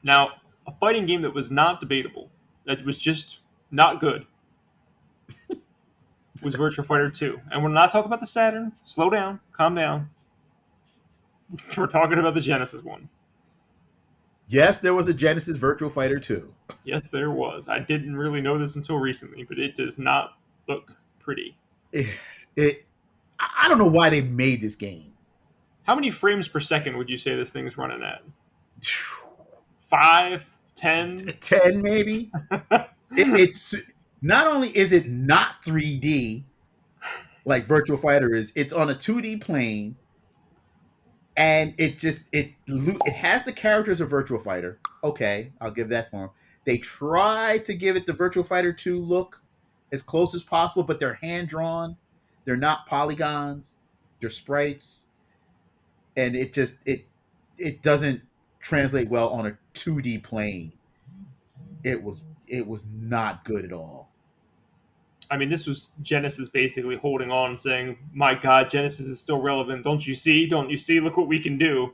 Now, a fighting game that was not debatable, that was just not good, was Virtua Fighter 2. And we're not talking about the Saturn. Slow down, calm down. We're talking about the Genesis one. Yes, there was a Genesis Virtual Fighter 2. Yes, there was. I didn't really know this until recently, but it does not look pretty. It I don't know why they made this game. How many frames per second would you say this thing's running at? 5, 10? 10 maybe. It's not only is it not 3D like Virtual Fighter is, it's on a 2D plane, and it has the characters of Virtual Fighter. Okay, I'll give that for them. They try to give it the Virtual Fighter 2 look as close as possible, but they're hand drawn. They're not polygons. They're sprites, and it doesn't translate well on a 2D plane. It was not good at all. I mean, this was Genesis basically holding on and saying, my God, Genesis is still relevant. Don't you see? Don't you see? Look what we can do.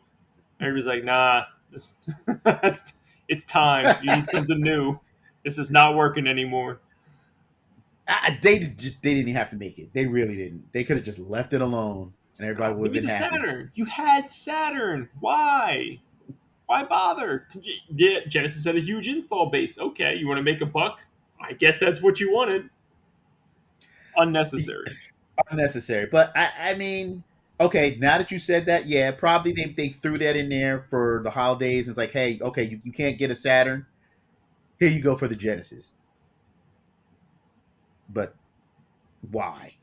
And everybody's like, nah, it's time. You need something new. This is not working anymore. They didn't have to make it. They really didn't. They could have just left it alone, and everybody would Give have me been the happy. Saturn. You had Saturn. Why? Why bother? Yeah, Genesis had a huge install base. Okay, you want to make a buck? I guess that's what you wanted. Unnecessary. Unnecessary. But I mean, okay, now that you said that, yeah, probably they threw that in there for the holidays. It's like, hey, okay, you can't get a Saturn. Here you go for the Genesis. But why?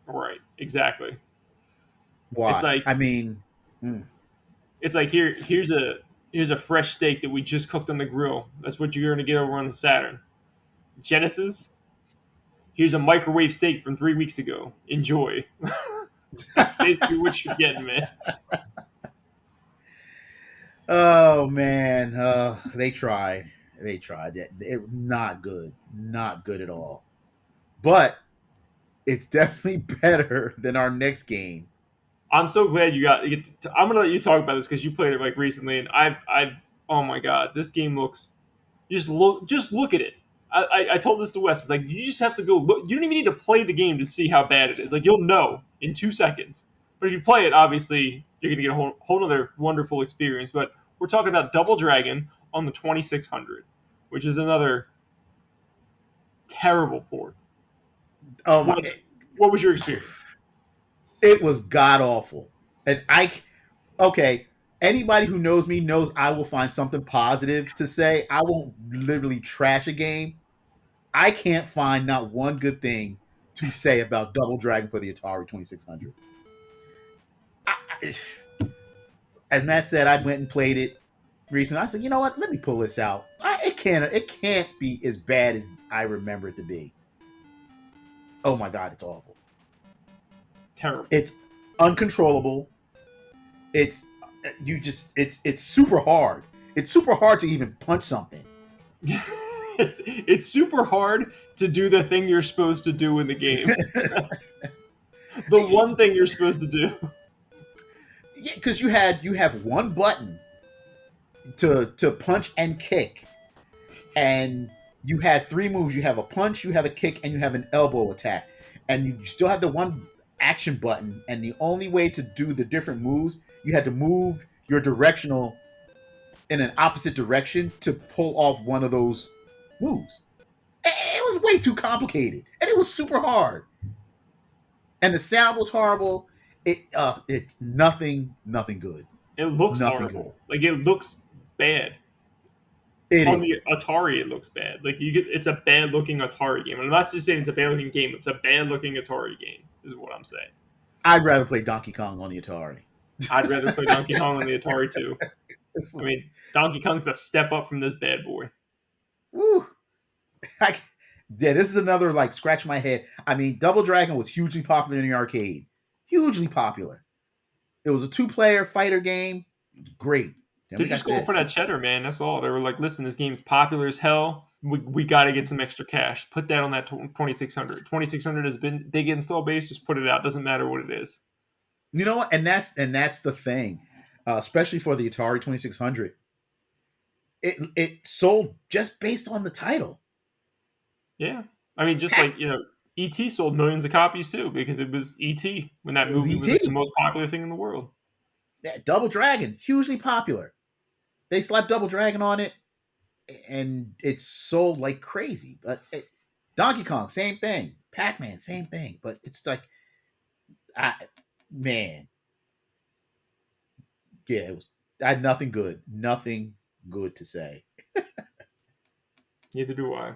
Right. Exactly. It's Why? like I mean, mm, here's a fresh steak that we just cooked on the grill. That's what you're gonna get over on the Saturn. Genesis. Here's a microwave steak from 3 weeks ago. Enjoy. That's basically what you're getting, man. oh man, they tried. They tried. It not good. Not good at all. But it's definitely better than our next game. I'm so glad you got. I'm gonna let you talk about this because you played it like recently, and I've. Oh my god, this game looks. Just look at it. I told this to Wes. It's like you just have to go look. You don't even need to play the game to see how bad it is. Like you'll know in 2 seconds. But if you play it, obviously you're gonna get a whole other wonderful experience. But we're talking about Double Dragon on the 2600, which is another terrible port. Oh my! What was your experience? It was god awful, and okay. Anybody who knows me knows I will find something positive to say. I won't literally trash a game. I can't find not one good thing to say about Double Dragon for the Atari 2600. I, as Matt said, I went and played it recently. I said, you know what? Let me pull this out. It can't be as bad as I remember it to be. Oh my god, it's awful. Terrible. It's uncontrollable. It's super hard. It's super hard to even punch something. It's super hard to do the thing you're supposed to do in the game. The one thing you're supposed to do. Yeah, because you have one button to punch and kick, and you had three moves. You have a punch, you have a kick, and you have an elbow attack, and you still have the one action button. And the only way to do the different moves, you had to move your directional in an opposite direction to pull off one of those moves. It was way too complicated, and it was super hard. And the sound was horrible. It's nothing good. It looks Nothing good. horrible. Like it looks bad. It On the is. Atari, it looks bad. Like it's a bad looking Atari game. I'm not just saying it's a bad looking game. It's a bad looking Atari game. Is what I'm saying. I'd rather play Donkey Kong on the Atari. I'd rather play Donkey Kong on the Atari too. This I was, mean, Donkey Kong's a step up from this bad boy. woo. I, yeah, this is another like scratch my head. I mean, Double Dragon was hugely popular in the arcade. Hugely popular. It was a two-player fighter game. Great. Then They're we just got going for that this. cheddar, man. That's all. They were like, listen, this game's popular as hell. We got to get some extra cash. Put that on that 2600. 2600 has been big install base. Just put it out. Doesn't matter what it is. You know what? And that's the thing, especially for the Atari 2600. it sold just based on the title. Yeah, I mean, just Pac- like E.T. sold millions of copies too because it was E.T. when that it was movie was like the ET. most popular thing in the world. Yeah, Double Dragon, hugely popular. They slapped Double Dragon on it, and it sold like crazy. But Donkey Kong, same thing. Pac Man, same thing. But it's like, I, man, yeah, it was. I had nothing good to say. Neither do I.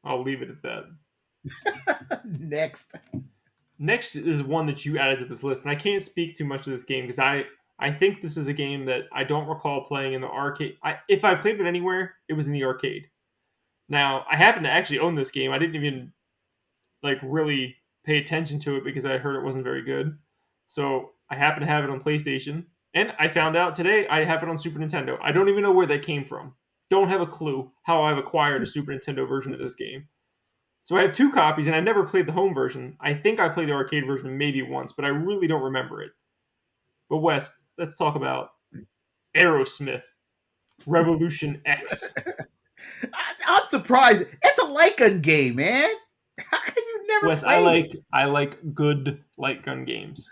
I'll leave it at that. Next, Next is one that you added to this list, and I can't speak too much to this game because I think this is a game that I don't recall playing in the arcade. If I played it anywhere, it was in the arcade. Now I happen to actually own this game. I didn't even like really pay attention to it because I heard it wasn't very good. So I happen to have it on PlayStation, and I found out today I have it on Super Nintendo. I don't even know where that came from. Don't have a clue how I've acquired a Super Nintendo version of this game. So I have two copies, and I never played the home version. I think I played the arcade version maybe once, but I really don't remember it. But Wes, let's talk about Aerosmith Revolution X. I'm surprised. It's a Lycan game, man. How can you never Wes, played it? I like good light gun games.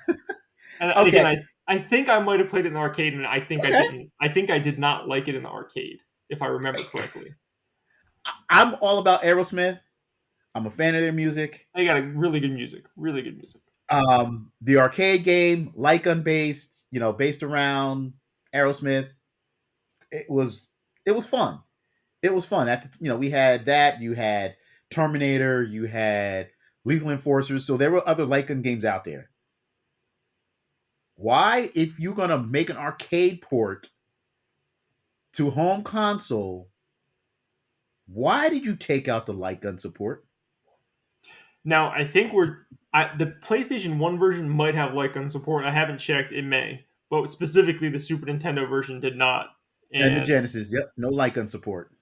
And again, Okay, I think I might have played it in the arcade, and I think I okay. didn't. I think I did not like it in the arcade, if I remember correctly. I'm all about Aerosmith. I'm a fan of their music. They got a really good music, really good music. The arcade game, Lycan based, based around Aerosmith. It was it was fun. It was fun. We had that. You had Terminator. You had Lethal Enforcers. So there were other Lycan games out there. Why, if you're gonna make an arcade port to home console, why did you take out the light gun support? Now I think the PlayStation One version might have light gun support. I haven't checked. It may, but specifically the Super Nintendo version did not. And the And Genesis, yep, no light gun support.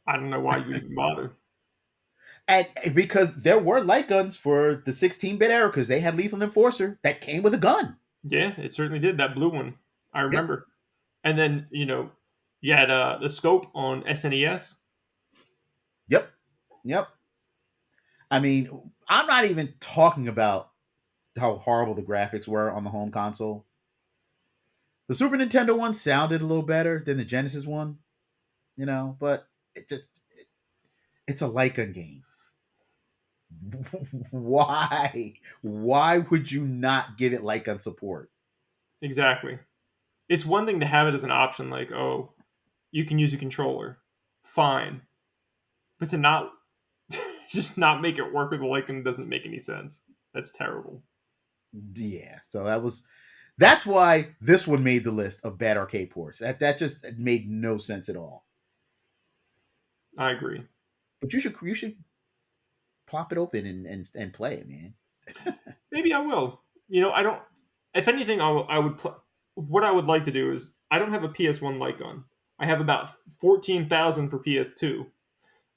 I don't know why you would even bother. And because there were light guns for the 16-bit era, because they had Lethal Enforcer that came with a gun. Yeah, it certainly did. That blue one, I Yep, remember. And then you had the scope on SNES. yep, yep. I mean, I'm not even talking about how horrible the graphics were on the home console. The Super Nintendo one sounded a little better than the Genesis one, but it's a light gun game. Why? Why would you not give it light gun support? Exactly. It's one thing to have it as an option, like, oh, you can use a controller, fine, but to not just not make it work with the Lycan doesn't make any sense. That's terrible. Yeah, so that's why this one made the list of bad arcade ports. That just made no sense at all. I agree. But you should plop it open and play it, man. Maybe I will. I don't. If anything, I would. What I would like to do is I don't have a PS1 Lycan. I have about 14,000 for PS2.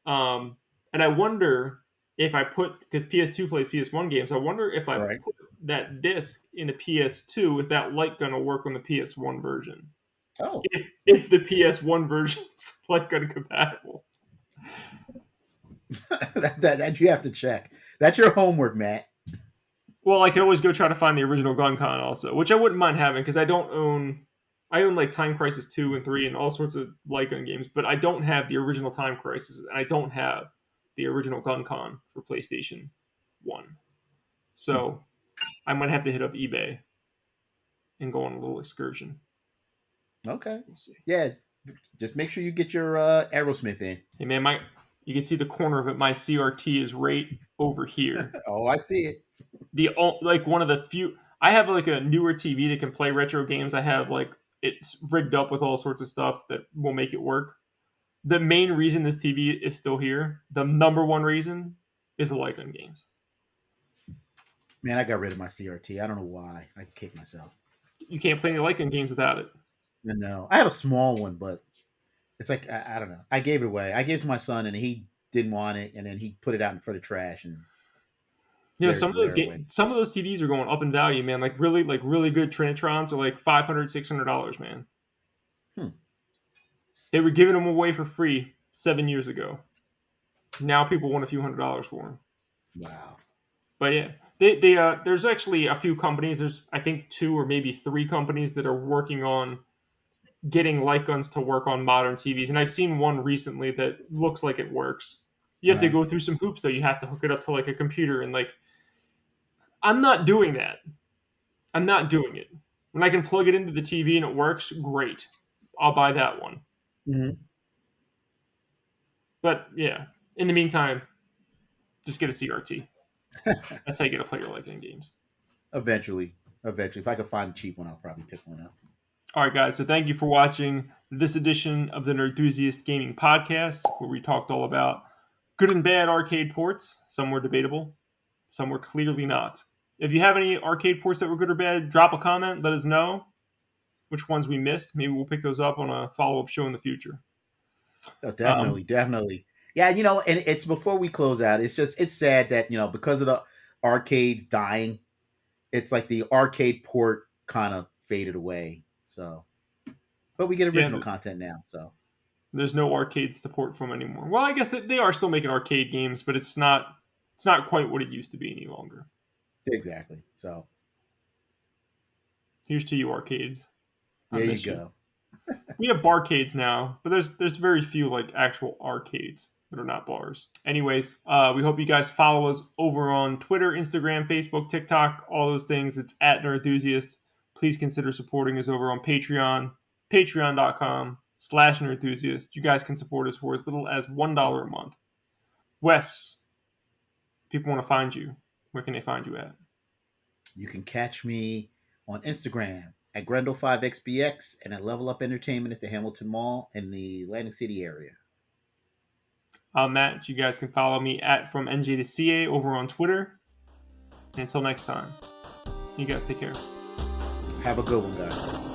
And I wonder if I put because PS2 plays PS1 games. I wonder if I Right. put that disc in a PS2 if that light gun will work on the PS1 version. Oh, If the PS1 version is light gun compatible. that you have to check. That's your homework, Matt. Well, I can always go try to find the original Gun Con also, which I wouldn't mind having because I don't own. I own like Time Crisis 2 and 3 and all sorts of light gun games, but I don't have the original Time Crisis and I don't have the original Gun Con for PlayStation 1. Hmm. So I might have to hit up eBay and go on a little excursion. Okay. We'll see. Yeah. Just make sure you get your Aerosmith in. Hey man, you can see the corner of it. My CRT is right over here. Oh, I see it. Like one of the few. I have like a newer TV that can play retro games. I have like it's rigged up with all sorts of stuff that will make it work. The main reason this TV is still here, the number one reason, is the light gun games. Man, I got rid of my CRT. I don't know why. I kicked myself. You can't play any light gun games without it. No, I have a small one, but it's like I don't know. I gave it away. I gave it to my son, and he didn't want it, and then he put it out in front of trash, and there it went. Some of those TVs are going up in value, man. Like really good Trinitrons are like $500, $600, man. Hmm. They were giving them away for free 7 years ago. Now people want a few $100s for them. Wow. But yeah, there's actually a few companies. There's I think two or maybe three companies that are working on getting light guns to work on modern TVs, and I've seen one recently that looks like it works. You have to Right. go through some hoops though. You have to hook it up to like a computer, and like I'm not doing that. I'm not doing it. When I can plug it into the TV and it works, great. I'll buy that one. Hmm. But yeah, in the meantime, just get a CRT. That's how you get a player like in games. Eventually, eventually, if I could find a cheap one, I'll probably pick one up. All right, guys. So thank you for watching this edition of the Nerdthusiast Gaming Podcast, where we talked all about good and bad arcade ports. Some were debatable, some were clearly not. If you have any arcade ports that were good or bad, drop a comment. Let us know which ones we missed. Maybe we'll pick those up on a follow-up show in the future. Oh, Um, definitely, definitely. Yeah, and it's before we close out. It's sad that because of the arcades dying, it's like the arcade port kind of faded away. So, but we get yeah, original content now. So there's no arcades to port from anymore. Well, I guess they are still making arcade games, but it's not quite what it used to be any longer. exactly. So Here's to you, arcades. I there you miss you. go. We have barcades now, but there's very few like actual arcades that are not bars. Anyways, we hope you guys follow us over on Twitter, Instagram, Facebook, TikTok, all those things. It's at Nerdthusiast. Please consider supporting us over on Patreon, patreon.com/Nerdthusiast. You guys can support us for as little as $1 a month. Wes, people want to find you. Where can they find you at? You can catch me on Instagram at Grendel5XBX and at Level Up Entertainment at the Hamilton Mall in the Atlantic City area. I'm Matt. You guys can follow me at from NJ to CA over on Twitter. And until next time, you guys take care. Have a good one, guys.